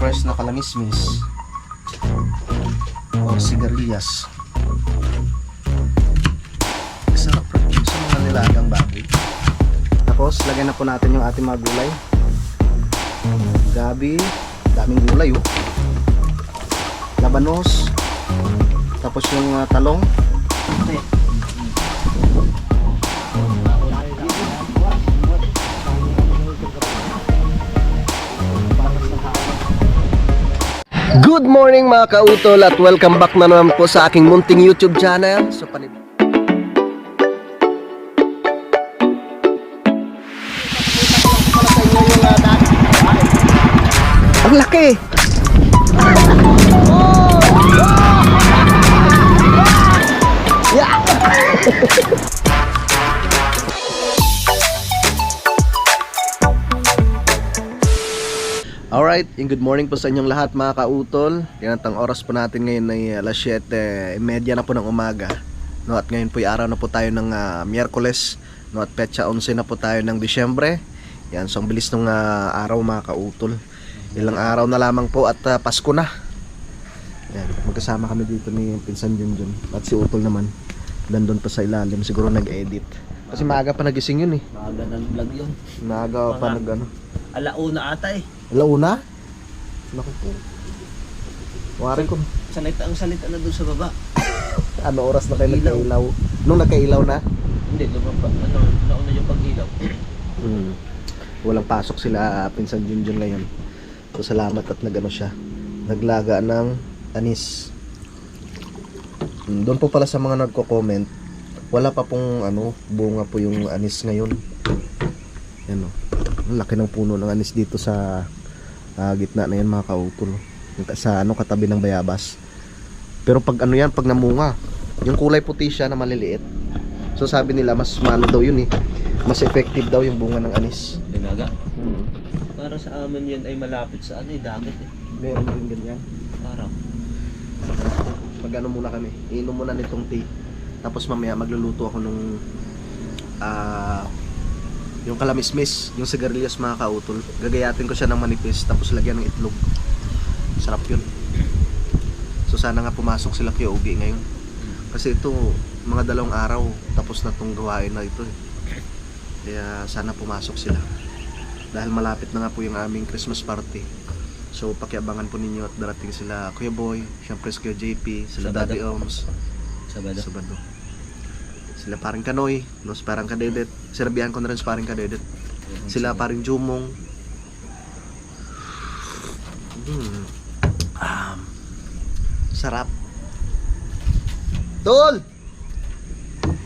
fresh na kalamismis or sigarilyas. Sarap rin sa mga nilagang baboy. Tapos lagyan na po natin yung ating mga gulay. Gabi, daming gulay oh. Labanos, tapos yung talong. Good morning mga kautol at welcome back na naman po sa aking munting YouTube channel. So ang laki! Yeah! Alright, good morning po sa inyong lahat mga kautol. Tinatang oras po natin ngayon ay alas 7:30 na po ng umaga, no? At ngayon po ay araw na po tayo ng Miyerkules, no? At petsa 11 na po tayo ng Disyembre. Yan, so ang bilis ng araw mga kautol. Ilang araw na lamang po at Pasko na. Yan, magkasama kami dito ni Pinsan Junjun. At si Utol naman nandun pa sa ilalim, siguro nag-edit. Kasi maaga pa nagising yun eh. Maaga ng vlog yun. Maaga pa nag-ano. Alauna ata eh. Alauna? Naku po. Wari ko. Ang salita na doon sa baba. Ano oras na kayo nagkailaw? Nung nagkailaw na? Hindi, nauna yung pag-ilaw. Walang pasok sila Pinsan Junjun ngayon. So salamat at nagano siya. Naglaga ng anis. Doon po pala sa mga nagko-comment, wala pa pong bunga po yung anis ngayon. Yan o. Ang laki ng puno ng anis dito sa gitna na yan mga kautol. Sa katabi ng bayabas. Pero pag yan, pag namunga, yung kulay puti siya na maliliit. So sabi nila mas daw yun eh. Mas effective daw yung bunga ng anis. Dinaga? Para sa amin yan ay malapit sa dagat eh. Meron rin ganyan. Parang Mag muna kami. Iinom muna nitong tea. Tapos mamaya magluluto ako nung yung kalamismis, yung sigarilyas mga kautol. Gagayatin ko siya ng manipis tapos lagyan ng itlog. Sarap yun. So sana nga pumasok sila kay Ogie ngayon. Kasi ito, mga 2 araw tapos na tong gawain na ito eh. Kaya sana pumasok sila. Dahil malapit na nga po yung aming Christmas party. So pakiabangan po ninyo at darating sila Kuya Boy, syempre si Kuya JP, sila Sabado. Daddy Oms. Sabado. Sila paring Kanoy, parang Kadedet. Sinabihan ko na rin sa paring Kadedet. Sila paring Jumong. Sarap. Tol!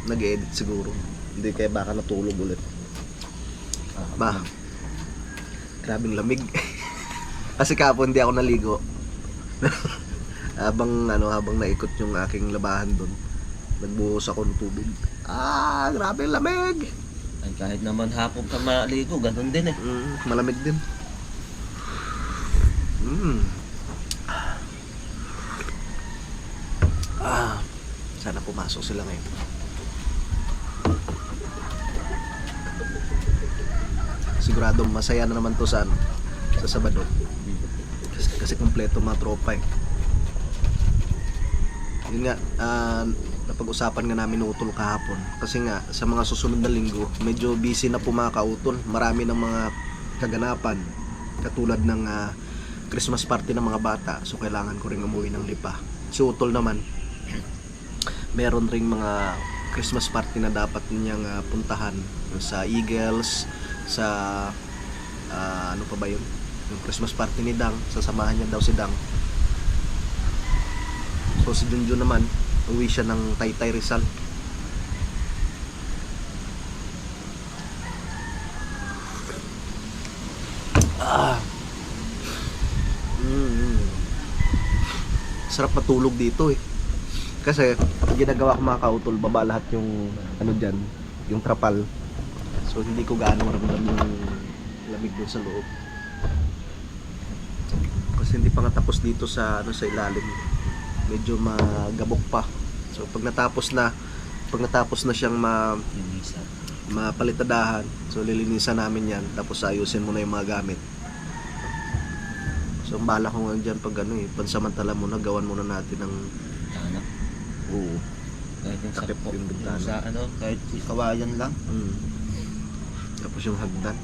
Nag-edit siguro. Hindi kaya baka natulog ulit. Ba? Grabing lamig. Kasi kahapon hindi ako naligo. habang naikot yung aking labahan doon. Nagbuhos ako ng tubig. Grabe lamig. ay kahit naman hapon ka maligo, ganun din eh. Malamig din. Sana pumasok sila ngayon. Sigurado masaya na naman to sa Sabado. Kasi kompleto mga tropa eh. Yun nga, napag-usapan nga namin Utol kahapon. Kasi nga, sa mga susunod na linggo, medyo busy na po mga kautol. Marami ng mga kaganapan. Katulad ng Christmas party ng mga bata. So kailangan ko rin umuwi ng Lipa. Si Utol naman, meron ring mga Christmas party na dapat niyang puntahan. Sa Eagles, sa ano pa ba yun? Yung Christmas party ni Dang, sasamahan niya daw si Dang. So si Junjun naman, uwi siya ng Taytay Rizal. Sarap matulog dito eh. Kasi ginagawa ko mga kautol, baba lahat yung dyan, yung trapal. So hindi ko gaano maramdam yung lamig doon sa loob. Kasi hindi pa nga tapos dito sa sa ilalim. Medyo magabok pa. So pag natapos na siyang mapalitadahan, so lilinisan namin yan, tapos ayusin muna yung mga gamit. So, ang bala ko nga dyan pag ano eh, pansamantala muna, gawan muna natin ng Ano? oo. Kahit yung Takip sa, yung bintana. sa ano, kahit kawayan lang. Tapos yung hagdan.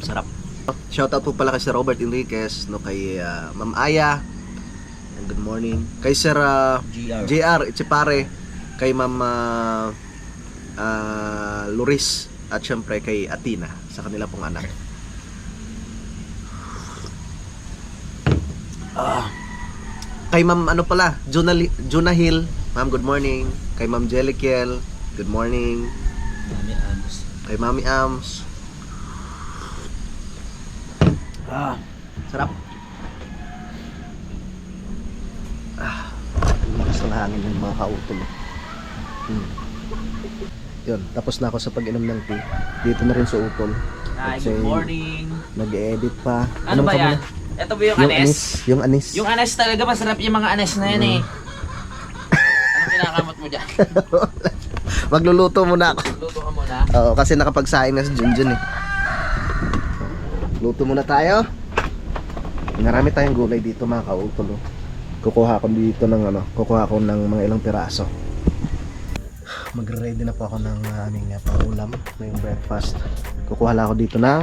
Sarap. Shoutout po pala kay Sir Robert Enriquez, no, kay Ma'am Aya. And good morning. Kay Sir GR. JR Ichipare, kay Ma'am Loris, at syempre kay Atina sa kanila pong anak. Kay Ma'am ano pala, Jonah Hill, Ma'am good morning. Kay Ma'am Jelikiel, good morning. Mami Amos. Kay Mami Ams. Sarap. Gusto na hangin ng mga kautol. Yun, tapos na ako sa pag-inom ng tea. Dito na rin sa utol. Hi, Kasi good morning. nag-edit pa. Ano ba ka yan? muna? Ito ba yung Yung anes? anis. Yung anis. Yung anes talaga, masarap yung mga anes na yan eh. Anong kinakamot mo dyan? Magluluto muna ako. Luto ka muna. Oo, kasi nakapagsaing na si Junjun eh. Luto muna tayo. Marami tayong gulay dito mga kautol. Kukuha ko dito ng kukuha ko ng mga ilang piraso. Magre-ready na po ako ng aming pangulam, ngayong breakfast. Kukuha lang ako dito ng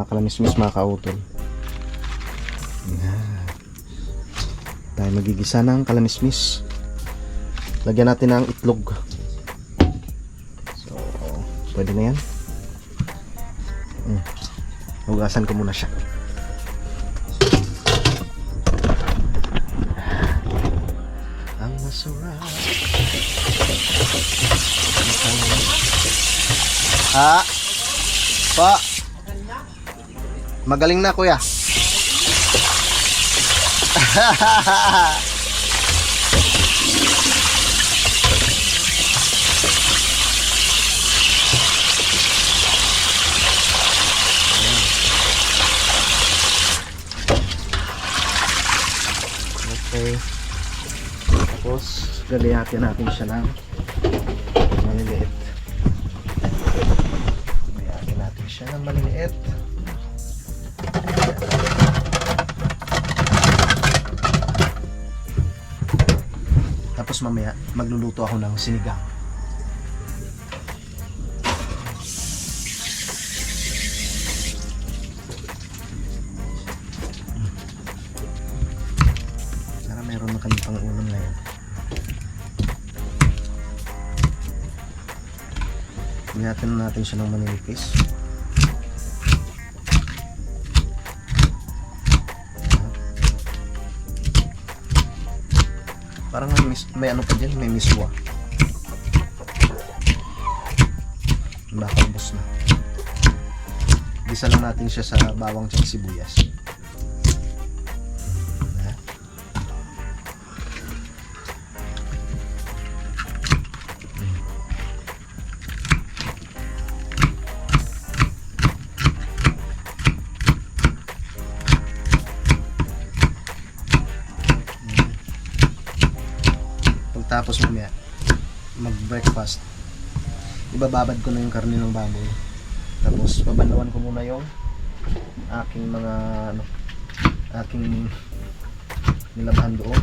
kalamismis mga kautol. Yan. Tayo magigisa ng kalamismis. Lagyan natin ng itlog. So, pwede na yan. Hugasan ko muna siya. Ang masarap. Pa. Magaling na kuya. Okay. Tapos galihatin natin siya ng maliliit. Galihatin natin siya ng maliliit. Tapos mamaya magluluto ako ng sinigang. Sana meron na kami pang ulam ngayon. Galihatin na natin siya ng manilipis. Parang may ano pa dyan, may miswa. Baka ubos na. Gisa lang natin siya sa bawang at sibuyas. Tapos mamaya mag-breakfast, ibababad ko na yung karne ng baboy. Tapos babanlawan ko muna yung aking mga aking nilabahan doon.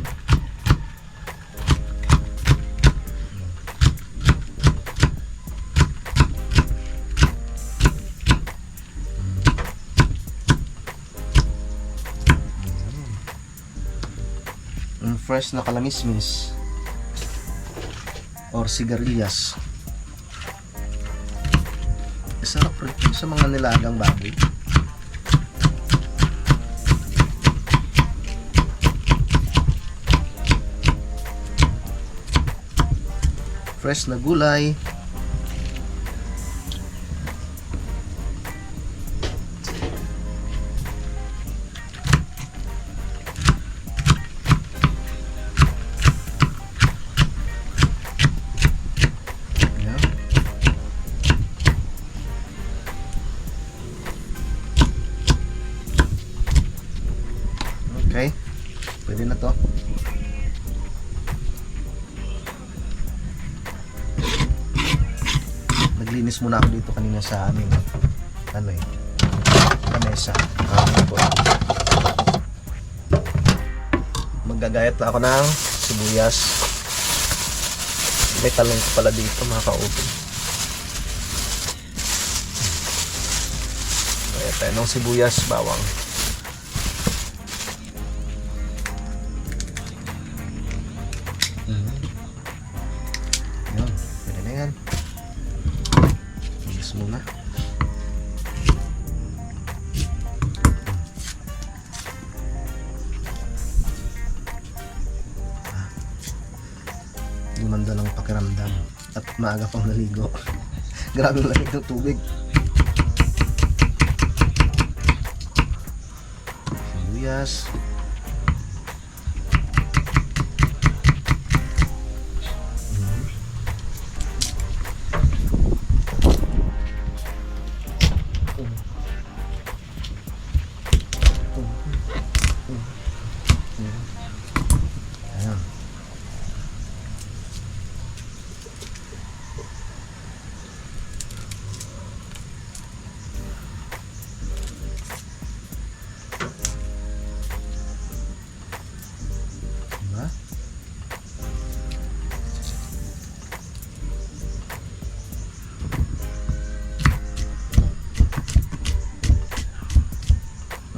Yung fresh na kalamismis or sigarilyas. Sarap rin sa mga nilagang baboy. Fresh na gulay. Okay, pwede na to. naglinis muna ako dito kanina sa aming lamesa. Maggagayat na ako ng sibuyas. May talong ko pala dito mga kautol. Gayat tayo ng sibuyas, bawang. Yun, pwede na yan. Bilis muna. Gumanda ng pakiramdam at maaga pang naligo. Grabe lamig ng tubig. Sibuyas. Ayan. Diba?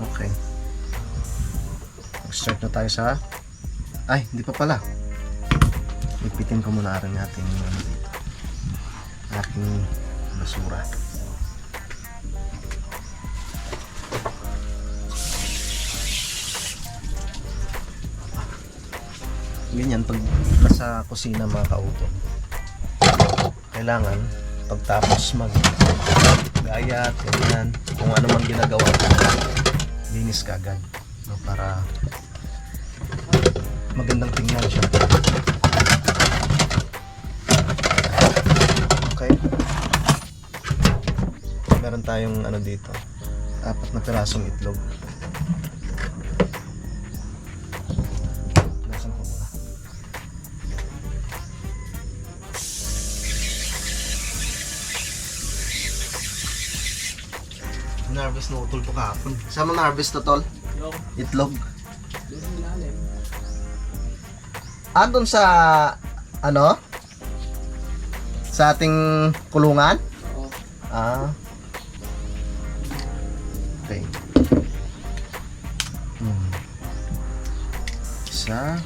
Okay. Start na tayo sa... Ay, hindi pa pala. Ipitin ko muna rin ating aking basura. Ganyan pag nasa kusina mga kauto. Kailangan pagtapos mag-gayat, ganyan, kung ano man ginagawa, linis ka agad, no, para magandang tingnan siya. Okay. Meron tayong ano dito, 4 na pirasong itlog. Nasaan ko muna? Na-harvest na utol po kahapon. Saan mo na-harvest to, tol? Itlog. Andun sa ano? Sa ating kulungan? Oo. Ah. Okay. Isa.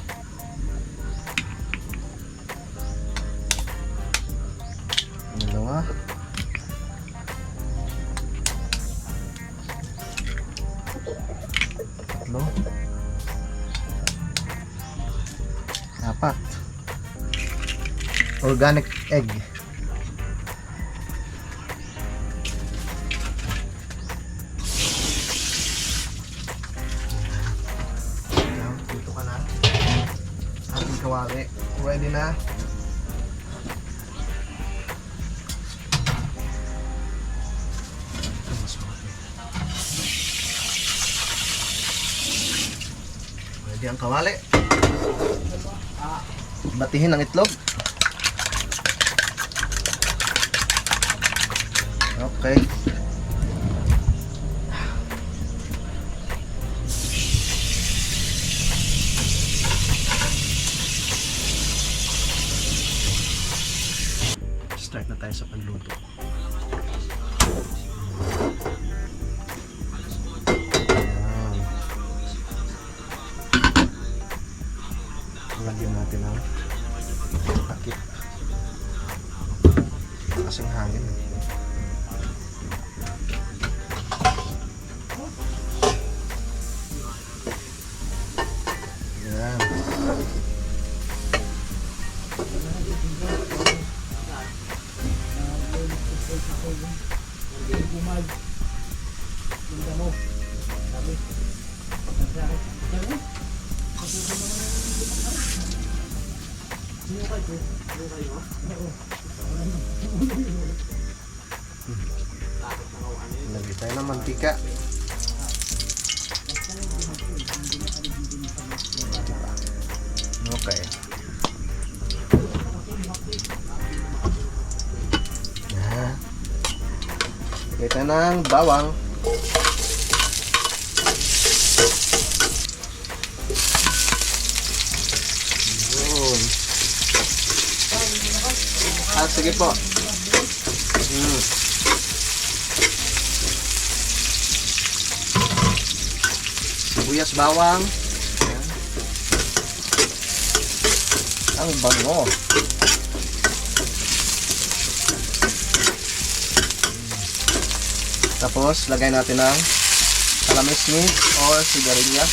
Dalawa. Tatlo. 4. Organic egg. Dito ka na. Ating kawali. Ready na. Ready ang kawali. Batihin ang itlog. Okay. Start na tayo sa pagluto. Lagyan natin ang takip. Kasing hangin. Yan. Lagay tayo ng mantika. Okay. Yan. Lagay tayo ng bawang. Yun. Sige po. Sibuyas, bawang. Ayan. Ang bango. Tapos, lagay natin ng kalamismis or sigarilyas.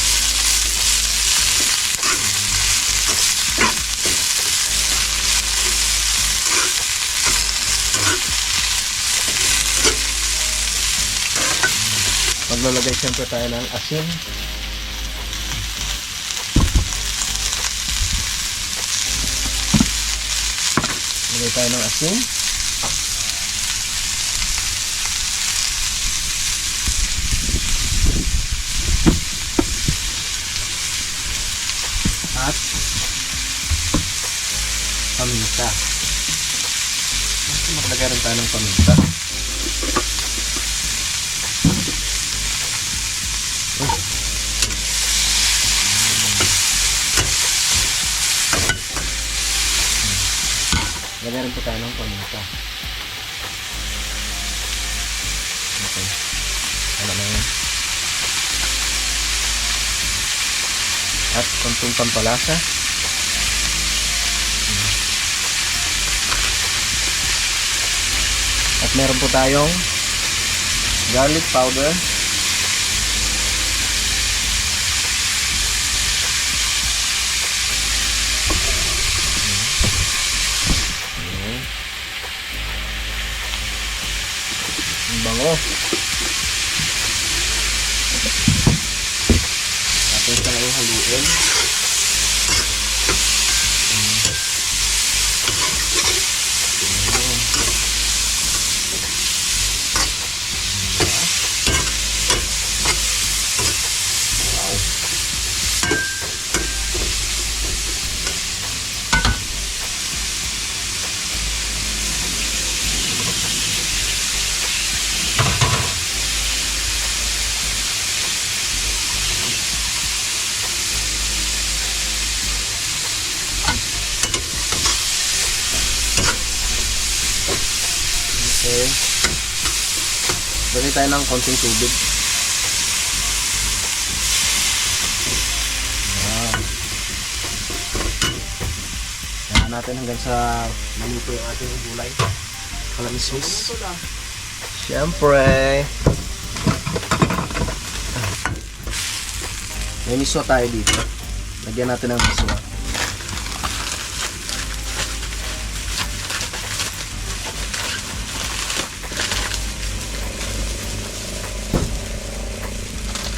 Maglalagay siyempre tayo ng asin. Lagay tayo ng asin. At paminta. Maglagay rin tayo ng paminta. Lagay rin po tayo ng paminta. Okay. Wala na yun. At konting pampalasa. At meron po tayong garlic powder. Ang bango. Tapos siya ngayon haluin. Okay. Lagay tayo ng konting tubig. Ayan. Kaya natin hanggang sa maluto yung ating gulay. Kalamismis. Siyempre. May miso tayo dito. Lagyan natin ng miso.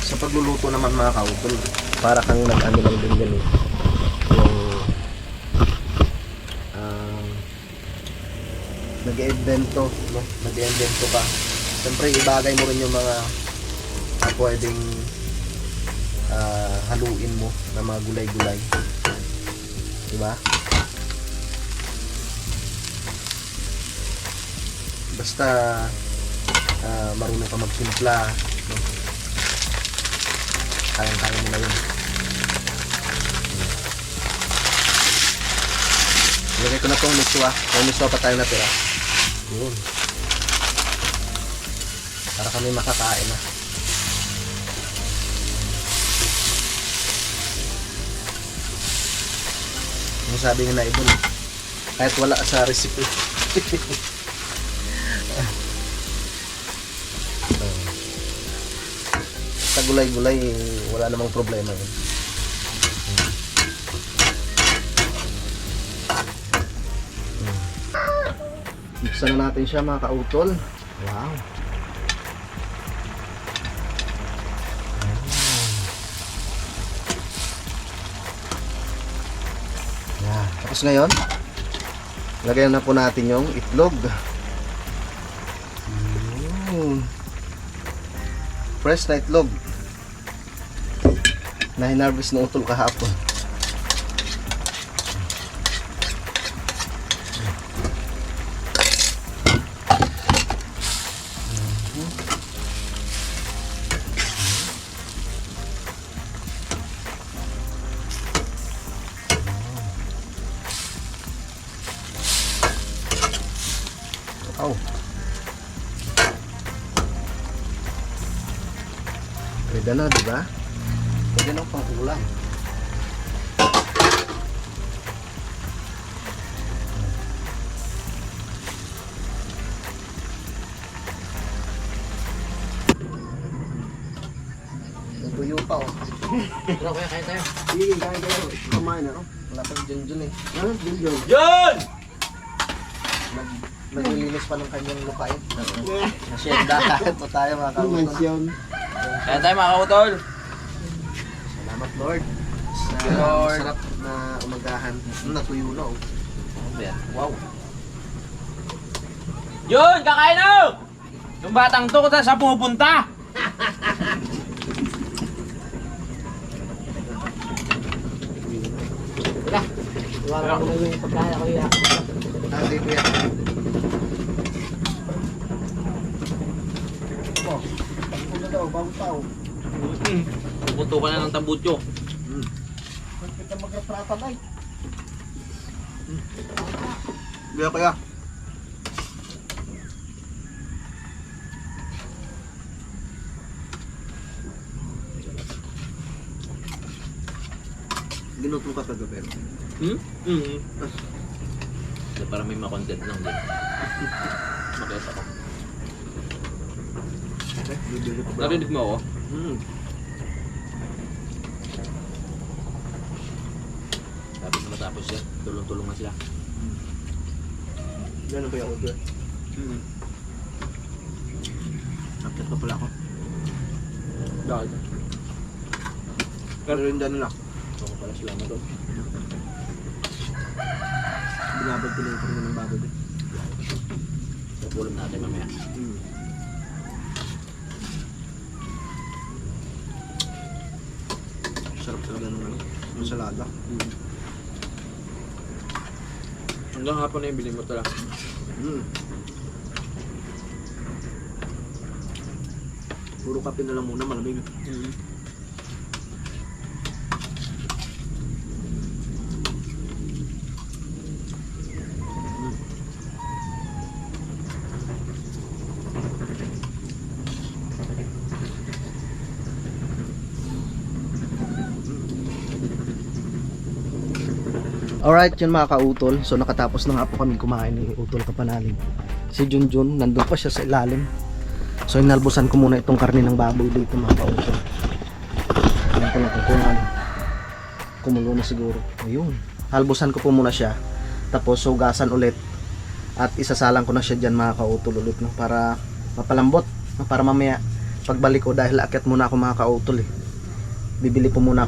Sa pagluluto naman mga kautol, para kang nag-ano lang din yan eh. Yung nag-invento, no? Nag-invento ka. Siyempre ibagay mo rin yung mga pwedeng haluin mo na mga gulay-gulay. Diba? Basta marunong ka magsimpla, no? Kayang-kaya mo na yun. Ilagay ko na itong miswa. May miswa pa tayo natira. Yun. Para kami makakain na. Yung sabi nga na ibon, kahit wala sa recipe. Sa gulay-gulay, wala namang problema yun. Buksan na natin siya mga kautol. Wow. Yan. Tapos ngayon, lagyan na po natin yung itlog. Fresh na itlog na hinarvest na utol kahapon. Oh. Pwede na, di ba? Pwede na pang ulam. Tuyo pa oh. Bro, kuya, kain tayo. Sige, kaya kayo. Kumain na oh. Wala pang Junjun eh. Ano? Junjun? Yun! Naglilinis pa ng kanyang lupain. Nasyenda. Kahit pa tayo mga kautol. Kain tayo mga kautol. Salamat Lord. Sa Lord. masarap na umagahan. Natuyo na oh. Ano ba yan? Wow. Yun! Kakain na! Yung batang to, kung saan pumupunta? Iwanan ko na yung pagkaya ko yan. Hindi ko yan. Oh, takbo na daw, bawang tao. Pupunto ka na ng tambutyo. Bakit ka mag-repratan ay? Biya kaya. Ginutong ka kagabi. Hindi, para may makontent lang din. Makita ko. Bibili ko ba? Narinig mo ako? Sabi ko matapos yan. Tulong-tulong na sila. Gano'n ba yung order? Nakit pa pala ako. Bakit? Pero rin dyan lang. Ako pala sila na doon. Binabad ko na yung karma ng babad eh. Sa ulam natin mamaya. Sarap talaga ng ano, masalada. Hanggang hapon na yung bilhin mo talaga. Puro kape na lang muna, malamig. Alright, yun mga kautol. So nakatapos na nga po kami kumain ni Utol Kapanalig. Si Junjun, nandun pa siya sa ilalim. So inalbusan ko muna itong karne ng baboy dito mga kautol. Ayan ko lang kung ano. Kumulo na siguro. Ayun. Halbusan ko po muna siya. Tapos sugasan ulit. At isasalang ko na siya dyan mga kautol ulit. No? Para mapalambot. No? Para mamaya pagbalik ko dahil akyat muna ako mga kautol eh. Bibili po muna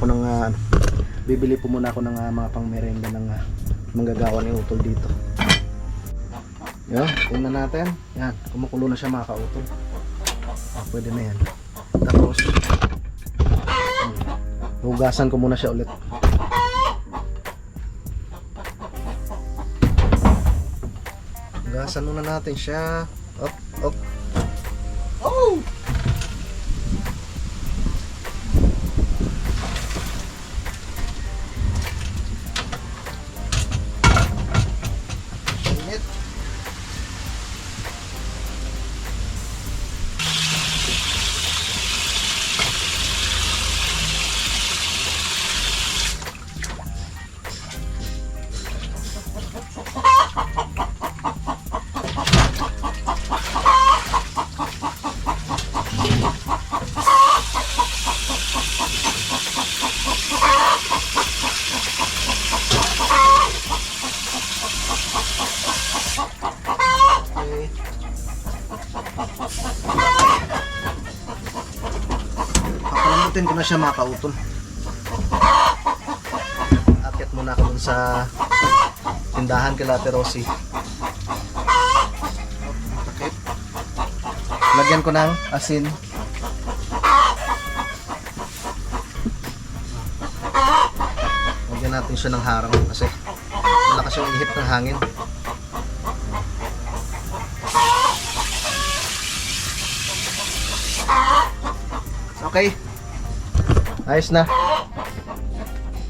ako ng mga pangmerenda ng manggagawa ni Utol dito. Yan, tingnan natin. Yan, kumukulo na siya mga kautol. Pwede na yan. Tapos hugasan ko muna siya ulit. Hugasan muna natin siya. Op, op. Oh! Init. Okay. Papalambutin ko na siya mga kautol. Akyat muna ako dun sa tindahan kay Ate Rosie. Takip. Lagyan ko ng asin. Lagyan natin siya ng harang kasi malakas yung ihip ng hangin. Okay. Ayos na.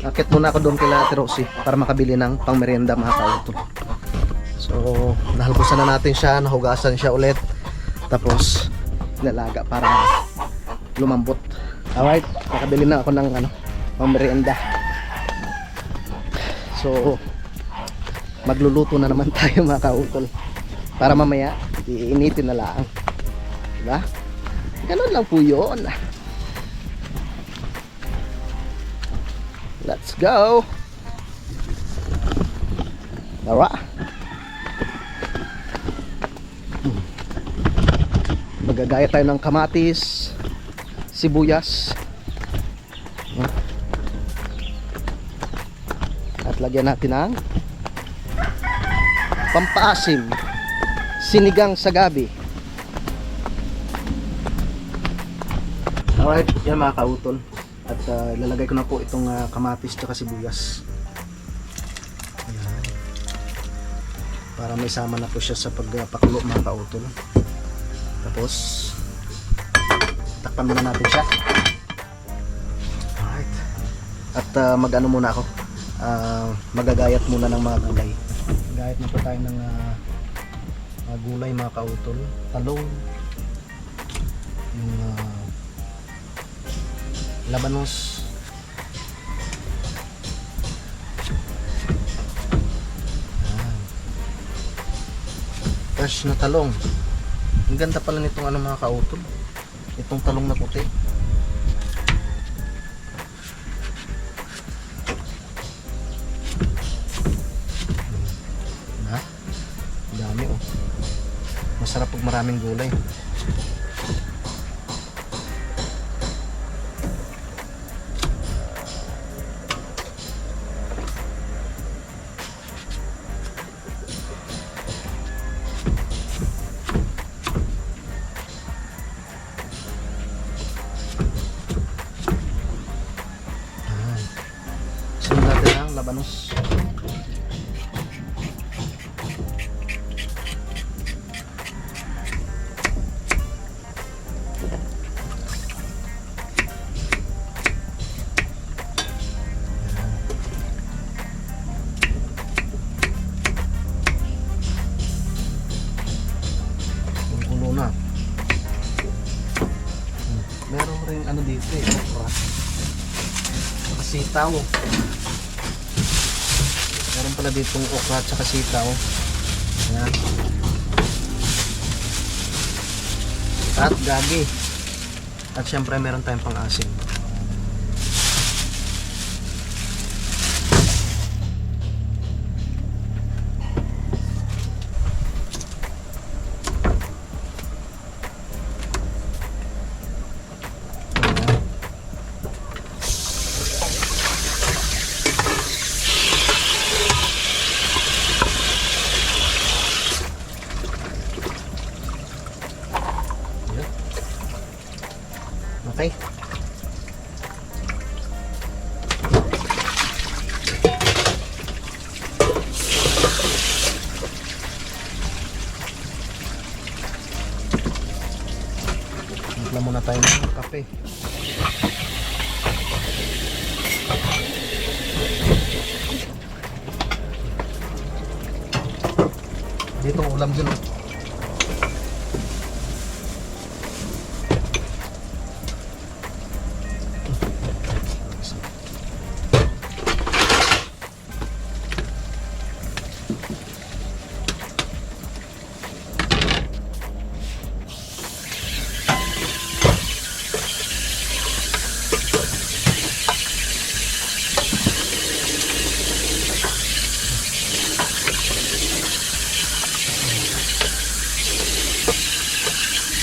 Akit muna ako doon kay Ate Rosie para makabili ng pangmerienda mga kautol. So So, nahalbusan na natin siya, nahugasan siya ulit. Tapos, nalaga para lumambot. Alright, nakabili na ako ng pang merienda. So, magluluto na naman tayo mga kautol. Para mamaya, iinitin na lang. Diba? Ganun lang po yun. Let's go! Tara! Magagaya tayo ng kamatis, sibuyas. At lagyan natin ng pampaasim, sinigang sa gabi. Alright, yan mga kautol. At ilalagay ko na po itong kamatis at sibuyas. Ayan. Para may sama na po siya sa pagpakulo mga kautol. Tapos takpan muna natin siya. Alright. At mag-ano muna ako, magagayat muna ng mga gulay. Gayat na po tayo ng mga gulay mga kautol. Talong, yung labanos, fresh na talong. Ang ganda pala nitong mga kautol, itong talong na puti. Dami oh. Masarap pag maraming gulay. Sunod natin ang labanos. Meron ring dito okra. Sitaw. Meron pala ditong okra at sitaw. Ayan. At gagi. At syempre meron tayong pang-asim. Okay. Magla muna tayo ng kape. Dito ulam dyan.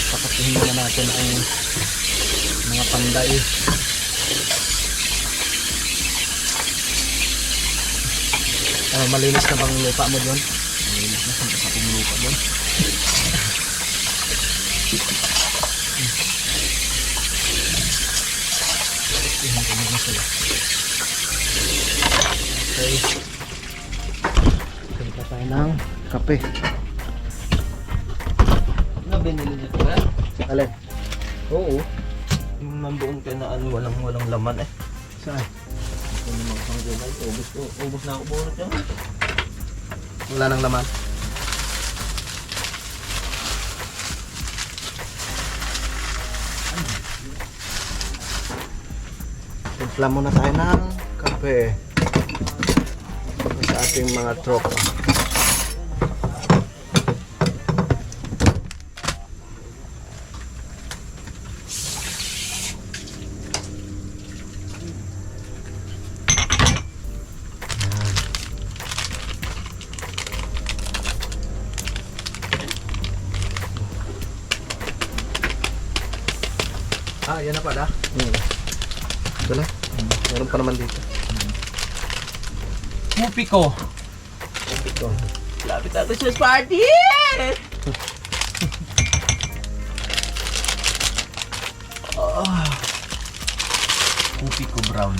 Pakatuhin muna natin ang mga panday. Malinis na bang lupa mo doon? Malinis na sa pong lupa doon. Okay. Pinta tayo ng kape. Binili niyo ito ba? Alin? Oo. Yung mambuong kinaan, walang laman eh. Saan? Kung naman pang gulay, ubos na ako bunot yan. Wala nang laman. Timpla muna tayo ng kape sa ating mga tropa. Yan na pala. Dala. Meron pa naman dito. Mupi ko. Ito. Lapit na Christmas party! Mupi ko brown.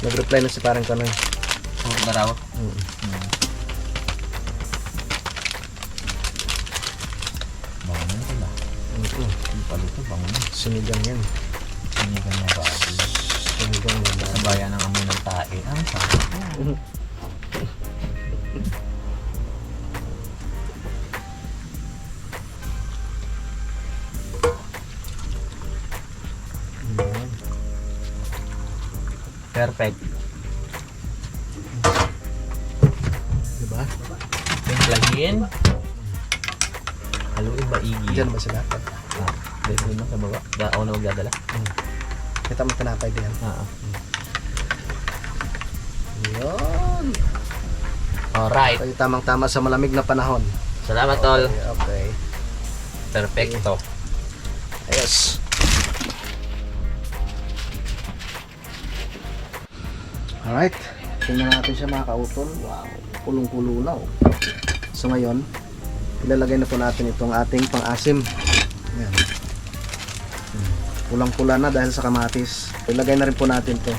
Nag-reply na si parang Kanoy. Puro na raw. Bangon pala. Yung palito, bangon. Sinigang yan. Sinigang na baboy. Sinigang na Sa bayan ng amoy ng tae. Ang sarap. Perfect. Diba? Timplahin. Haluin maigi. Diyan ba sila? Dito na sa baba. Ako na magdadala. Kita mo tinapay din yan. Yun. Alright. Ay, tamang-tama sa malamig na panahon. Salamat tol. Okay. Perfecto. Ayos. Alright. Tingnan natin siya mga kautol. Wow. Kulong-kulo na. Oh. So ngayon, ilalagay na po natin itong ating pang-asim. Ayan. Pulang-pula na dahil sa kamatis. Ilagay na rin po natin to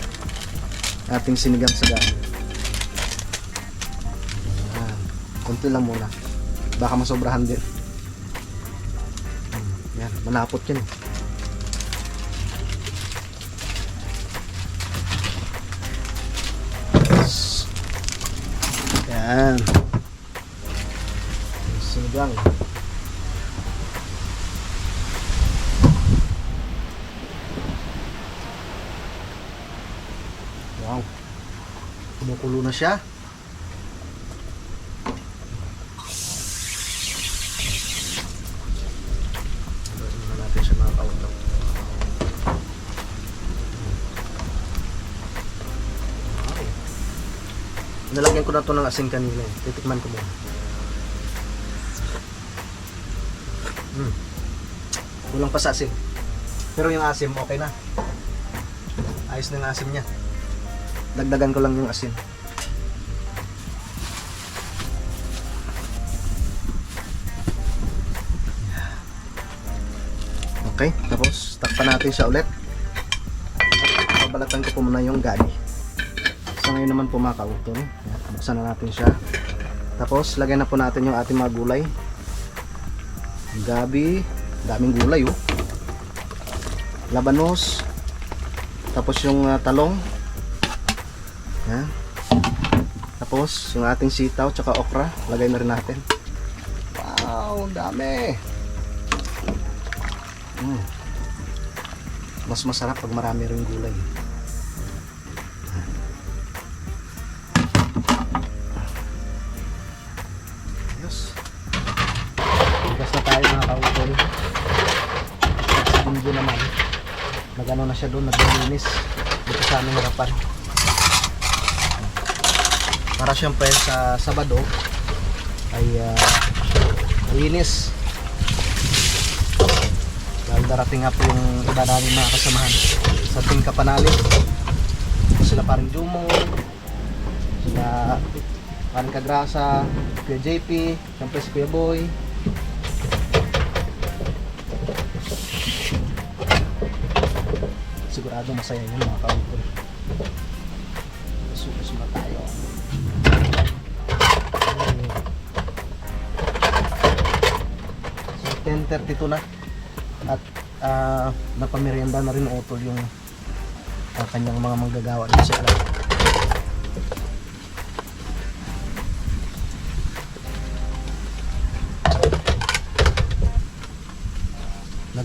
ating sinigang saga. Ayan. Kunti lang muna. Baka masobrahan din. Ayan. Manapot yan. Ayan. Sinigang. Wow. Kumukulo na siya. Haluin na natin siya mga kautol. Wow. Nalagyan ko na to ng asin kanina. Titikman ko muna. Kulang pa sa asin. Pero yung asim okay na. Ayos na yung asim niya. Dagdagan ko lang yung asin. Okay, tapos takpan natin siya ulit. Babalatan ko po muna yung gabi. So ngayon naman po mga kautol, buksan na natin siya. Tapos lagyan na po natin yung ating mga gulay. Gabi, daming gulay oh. Labanos. Tapos yung talong. Yan. Tapos yung ating sitaw tsaka okra, lagay na rin natin. Wow, dami. Mas masarap pag marami ring gulay. Ayos. Bigas na tayo mga kautol. Sa linggo naman, nagano na siya doon, naglilinis dito sa aming harapan. Para siyempre sa Sabado ay linis. Dahil darating nga po yung iba namin mga kasamahan sa Team Kapanalig. Sila paring Jumo, sila paring Kagrasa, Kuya JP, siyempre si Kuya Boy. Sigurado masaya yun mga kautol. Suka-suka tayo. So 10:32 na. At napamerienda na rin utol yung kanyang mga manggagawa dito sa alam.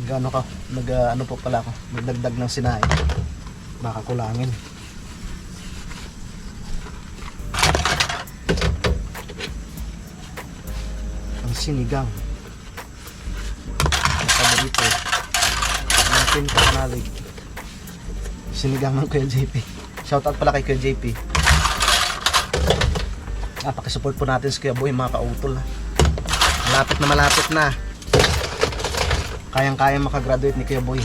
Ano po pala ako, nagdagdag ng sinain. Baka kulangin. Ang sinigang. Ang paborito. Natin kanalig. Sinigang ng Kuya JP. Shoutout pala kay Kuya JP. Pakisupport po natin si Kuya Boy, mga kautol. Malapit na. Kayang-kayang makagraduate ni Kuya Boy.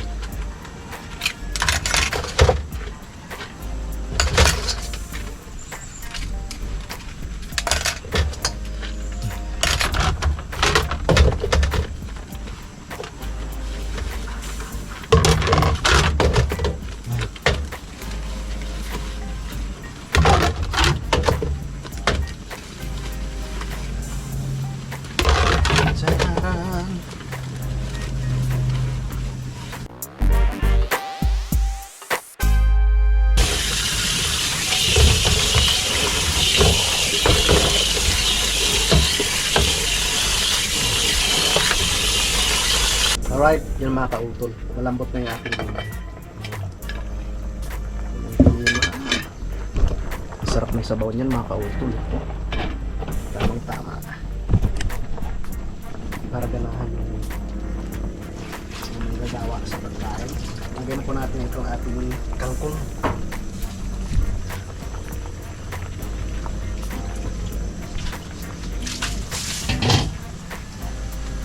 Sarang. Alright, yun mga kautol. Malambot na yung ating gulay. Sarap ng sabaw niyan mga kautol. Tamang tama. Para ganahan yung nagagawa sa pagkain. Lagyan po natin itong ating kangkong.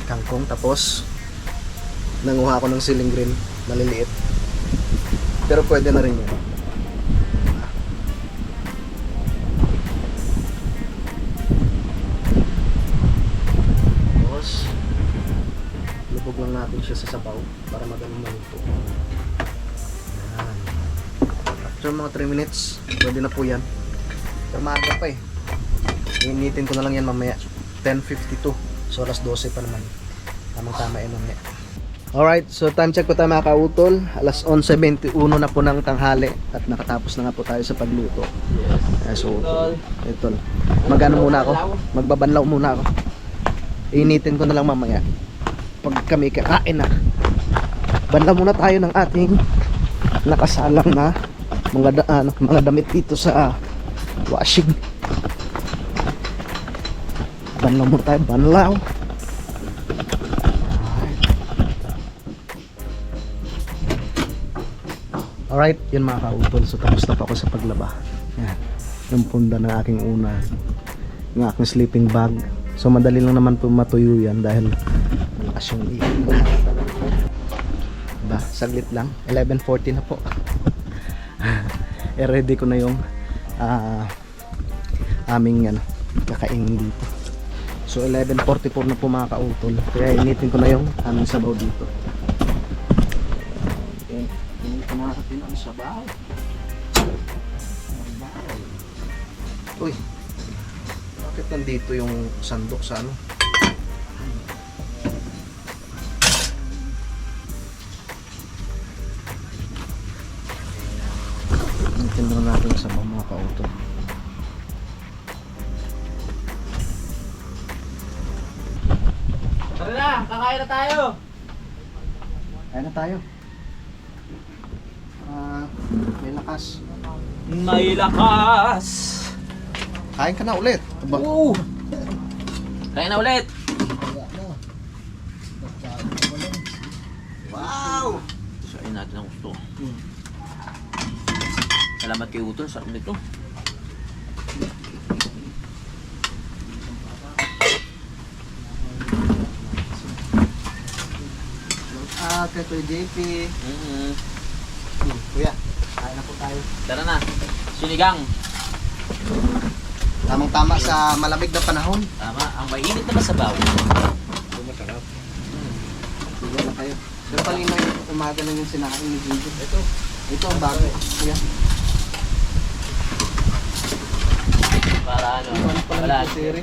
Kangkong, tapos nanguha ako ng siling green, maliliit. Pero pwede na rin yun. Tapos lubog lang natin siya sa sabaw para magaling maluto. Yan. After mga 3 minutes, pwede na po yan. Pero maaga pa eh. Initin ko na lang yan mamaya. 10:52. So alas 12 pa naman. Tamang tama yan mamaya. Alright, so time check po tayo mga kautol. Alas 11:21 na po ng tanghali at nakatapos na nga po tayo sa pagluto. So, ito. Magano muna ako? Magbabanlaw muna ako. Initin ko na lang mamaya. Pag kami kakain na, banlaw muna tayo ng ating nakasalang na mga damit dito sa washing. Banlaw muna tayo, banlaw. Alright, yun mga kautol. So tapos na pa ako sa paglaba. Yan. Yung punda ng aking una. Yung aking sleeping bag. So madali lang naman po matuyo yan dahil malakas yung ihip. Diba? Saglit lang. 11:40 na po. Ready ko na yung aming kakainin dito. So 11:44 na po mga kautol. Kaya initin ko na yung aming sabaw dito. Natin ang sabaw. Uy, bakit nandito yung sandok sa ano? Natin natin yung sabaw mga kautol. Tara na, kakain na tayo. Kaya na tayo. May lakas. May lakas. Kain ka na ulit. Aba. Oo. Kain na ulit. Wow! Sain natin ang gusto. Salamat kay Utol, sarap nito. Kay Kuya JP. Kuya, kain na po tayo. Tara na. Sinigang. Tamang-tama sa malamig na panahon. Tama, ang mainit na masabaw. Masarap. Sige na kayo. Pero kanina yung umaga na yung sinakain ni Gigi. Ito ang bago. Kuya. Para ano, wala. Siri.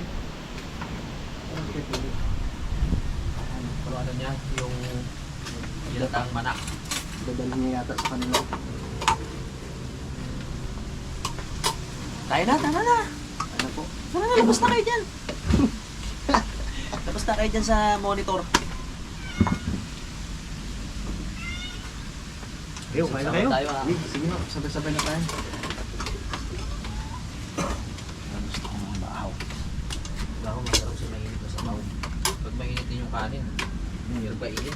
Pero ano niya, yung ginatang manak. Dadalhin niya yata sa kanila. Tayo na, tara na. Ano po? Tara na, labas na kayo dyan. Labas na kayo dyan sa monitor. Kayo, kain na kayo? Tayo, ah. Sige na, sabay-sabay na tayo. Gusto ko mga bahaw. Bahaw masarap sa mainit na sabaw. Pag mainit din yung kanin, yung painit.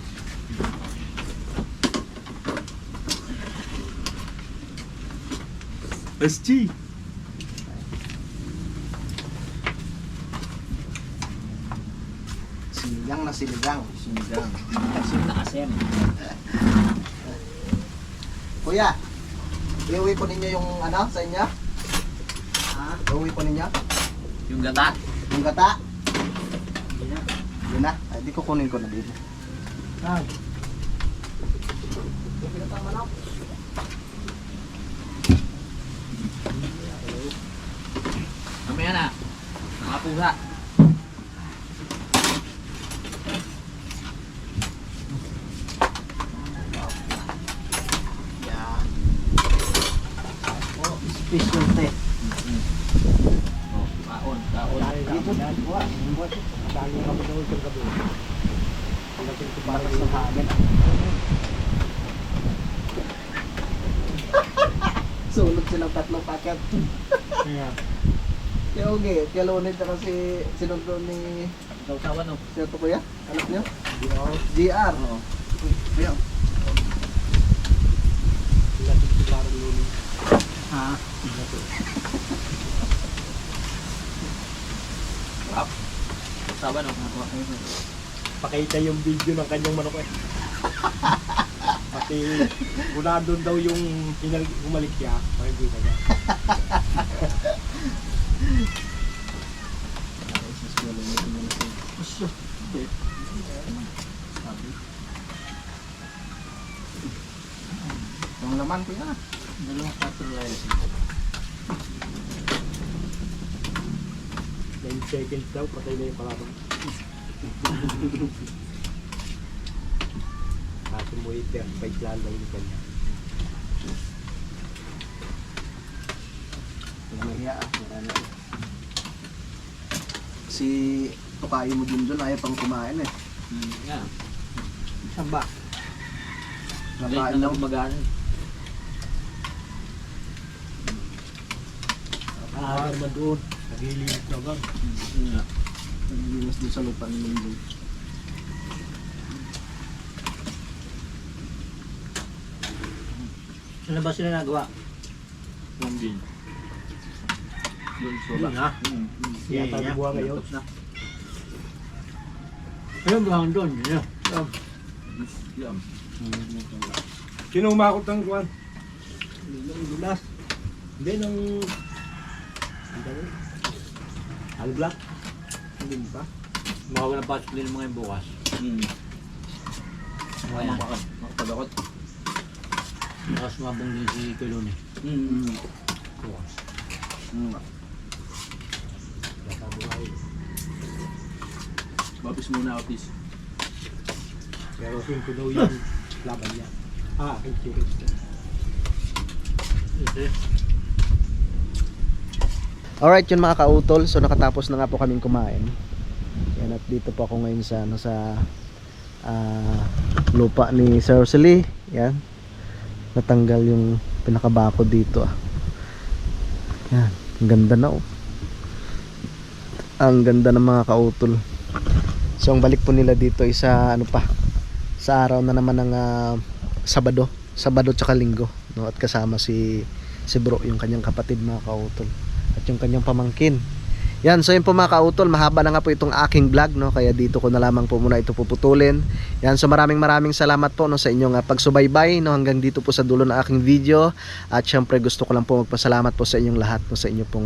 SG! Sinigang na sinigang. Sinigang. Asim na asim. Kuya, iuwi po ninyo yung ano sa inyo? Ha? Iuwi po ninyo? Yung gata. Yung gata? Yun na. Ay, di ko kunin ko na dito. Ah. Mamaya na. Mga pusa. Yan. Oh, special te. Oh, kaon, kaon. Dito. Dali kami doon sa gabi. Pagdating ko para Para sa sa hangin. Sulod silang tatlong packet. kaya. Kaya okay, kaya lunid na kasi sinundo ni Sausawan, no? Sir to kuya. Anak niyo? Di ako. GR. Oo. Kuya. Pagdating ko para doon. Ha? Sausawan, no? Pakita yung video ng kanyang manok eh. Pati wala doon daw yung humalik siya. Makikita niya. Yung laman kuya. Dalawang cutter rice. 9 seconds daw, patay na yung kalaban. Kaso mo yung 35 lang yung kanya. Mahiya ah. Marami. Si Tokayo mo din doon ayaw pang kumain eh. Yeah. Saan ba? Late Nakain na lang. lang mag-aaral. Ah, naman doon. Naghililit na ba? Yeah. Naglinis doon sa lupa ni Mundo. Saan ba sila nagawa? Yung bin. Doon sa Doon, ha? Yata Yeah, buwa ngayon. tapos na. Ayun, buhang doon. Yeah. Yeah. Sino umakot ng kuwan? Ng dulas. Hindi, ng... Ang dami. All black? Hindi ba? Makawala ng pasok din mga yung bukas. Kaya, makapagakot. Tapos mabong din si Kulon eh. Bukas. Yata buhay. Babis muna Otis. Pero 5 daw yung laban niya. Ah, kay Chiric. Alright yun mga kautol, so nakatapos na nga po kaming kumain. Yan, at dito po ako ngayon sa ano, sa lupa ni Sir Rosalie. Yan. Natanggal yung pinakabako dito ah. Yan, ang ganda na oh. Ang ganda ng mga kautol. So ang balik po nila dito ay sa ano pa, sa araw na naman ng Sabado tsaka Linggo, no? At kasama si Bro, yung kanyang kapatid mga kautol, at yung kanyang pamangkin. Yan, so yun po mga kautol, mahaba na nga po itong aking vlog, no? Kaya dito ko na lamang po muna ito puputulin. Yan, so maraming salamat po, no, sa inyong pagsubaybay, no, hanggang dito po sa dulo ng aking video. At syempre gusto ko lang po magpasalamat po sa inyong lahat, no, sa inyo pong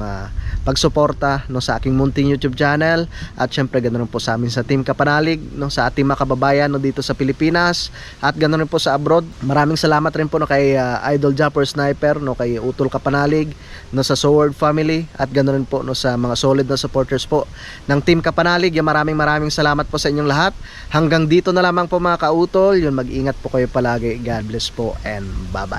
pagsuporta, no, sa aking munting YouTube channel. At syempre ganoon po sa amin sa Team Kapanalig, no, sa ating mga kababayan, no, dito sa Pilipinas, at ganoon rin po sa abroad. Maraming salamat rin po, no, kay Idol Japper Sniper, no, kay Utol Kapanalig, no, sa Sword Family, at ganoon rin po, no, sa mga solid na supporters po ng Team Kapanalig. Yung maraming salamat po sa inyong lahat. Hanggang dito na lamang po mga kautol. Yun, mag-ingat po kayo palagi. God bless po and bye-bye.